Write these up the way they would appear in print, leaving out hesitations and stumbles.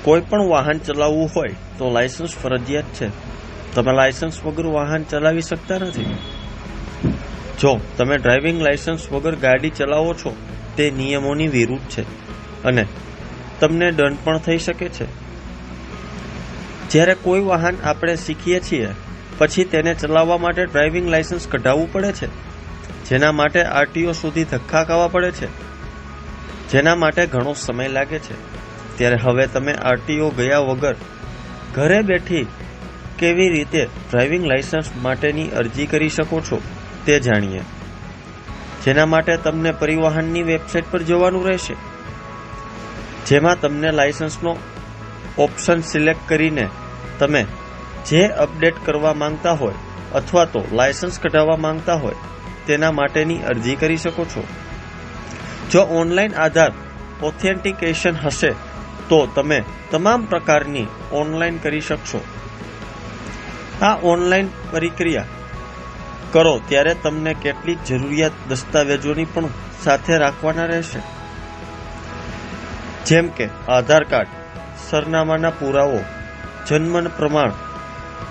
કોઈ પણ વાહન ચલાવવું હોય તો લાયસન્સ ફરજિયાત છે. તમે લાયસન્સ વગર વાહન ચલાવી શકતા નથી. જો તમે ડ્રાઇવિંગ લાયસન્સ વગર ગાડી ચલાવો છો તે નિયમોની વિરુદ્ધ છે અને તમને દંડ પણ થઈ શકે છે. જ્યારે કોઈ વાહન આપણે શીખીએ છીએ પછી તેને ચલાવવા માટે ડ્રાઇવિંગ લાયસન્સ કઢાવવું પડે છે, જેના માટે આરટીઓ સુધી ધક્કા ખાવા પડે છે, જેના માટે ઘણો સમય લાગે છે. ત્યારે હવે તમે આરટીઓ ગયા વગર ઘરે બેઠી કેવી રીતે ડ્રાઇવિંગ લાયસન્સ માટેની અરજી કરી શકો છો તે જાણીએ. જેના માટે તમને પરિવહનની વેબસાઇટ પર જવાનું રહેશે, જેમાં તમને લાયસન્સનો ઓપ્શન સિલેક્ટ કરીને તમે જે અપડેટ કરવા માંગતા હોય અથવા તો લાયસન્સ કઢાવવા માંગતા હોય તેના માટેની અરજી કરી શકો છો. જો ઓનલાઈન આધાર ઓથેન્ટિકેશન હશે તો તમે તમામ પ્રકારની ઓનલાઈન કરી શકશો. આ ઓનલાઈન પ્રક્રિયા કરો ત્યારે તમને કેટલીક જરૂરિયાત દસ્તાવેજોની પણ સાથે રાખવાના રહેશે, જેમ કે આધાર કાર્ડ, સરનામાના પુરાવો, જન્મ પ્રમાણ,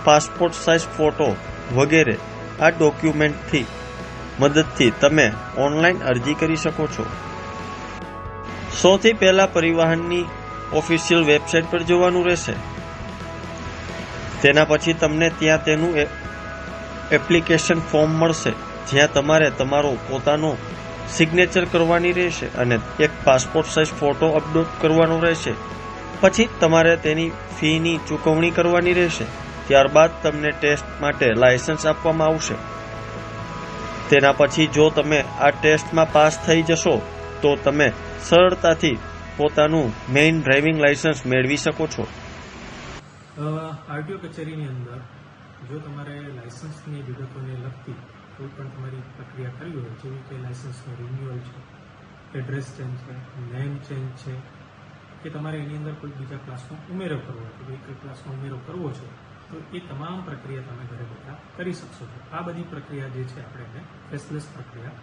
પાસપોર્ટ સાઇઝ ફોટો વગેરે. આ ડોક્યુમેન્ટથી મદદથી તમે ઓનલાઈન અરજી કરી શકો છો. સૌથી પહેલા પરિવહનની ઓફિશિયલ વેબસાઇટ પર જવાનું રહેશે. તેના પછી તમને ત્યાં તેનું એપ્લિકેશન ફોર્મ મળશે, જ્યાં તમારે તમારો પોતાનો સિગ્નેચર કરવાની રહેશે અને એક પાસપોર્ટ સાઇઝ ફોટો અપલોડ કરવાનો રહેશે. પછી તમારે તેની ફીની ચૂકવણી કરવાની રહેશે. ત્યારબાદ તમને ટેસ્ટ માટે લાયસન્સ આપવામાં આવશે. તેના પછી જો તમે આ ટેસ્ટમાં પાસ થઈ જશો તો તમે સરળતાથી પોતાનું મેઇન ડ્રાઇવિંગ લાયસન્સ મેળવી શકો છો. આરટીઓ કચેરીની અંદર જો તમારે લાયસન્સની વિગતોને લગતી કોઈ પણ તમારી પ્રક્રિયા કરવી હોય, જેવી કે લાયસન્સનો રિન્યુઅલ છે, એડ્રેસ ચેન્જ છે, નેમ ચેન્જ છે, કે તમારે એની અંદર કોઈ બીજા ક્લાસનો ઉમેરો કરવો હોય, કોઈ ક્લાસનો ઉમેરો કરવો છે, તો એ તમામ પ્રક્રિયા તમે ઘરે બેઠા કરી શકશો છો. આ બધી પ્રક્રિયા જે છે આપણે એને ફેસલેસ પ્રક્રિયા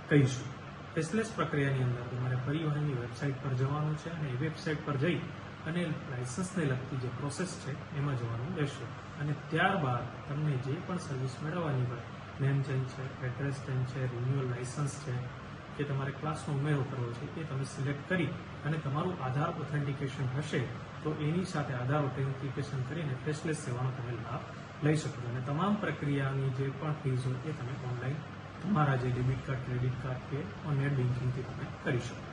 કહીશું. ફેસલેસ પ્રક્રિયાની અંદર તમારે પરિવહનની વેબસાઇટ પર જવાનું છે અને એ વેબસાઇટ પર જઈ અને લાયસન્સને લગતી જે પ્રોસેસ છે એમાં જવાનું રહેશે. અને ત્યારબાદ તમને જે પણ સર્વિસ મેળવવાની હોય, નેમ ચેન્જ છે, એડ્રેસ ચેન્જ છે, રિન્યુઅલ લાયસન્સ છે, કે તમારે ક્લાસનો ઉમેરો કરવો છે, એ તમે સિલેક્ટ કરી અને તમારું આધાર ઓથેન્ટિકેશન હશે તો એની સાથે આધાર ઓથેન્ટિકેશન કરીને ફેસલેસ સેવાનો તમે લાભ લઈ શકો છો. અને તમામ પ્રક્રિયાની જે પણ ફીઝ હોય એ તમે ઓનલાઈન તમારા જે ડેબિટ કાર્ડ, ક્રેડિટ કાર્ડ કે નેટ બેન્કિંગથી તમે કરી શકો.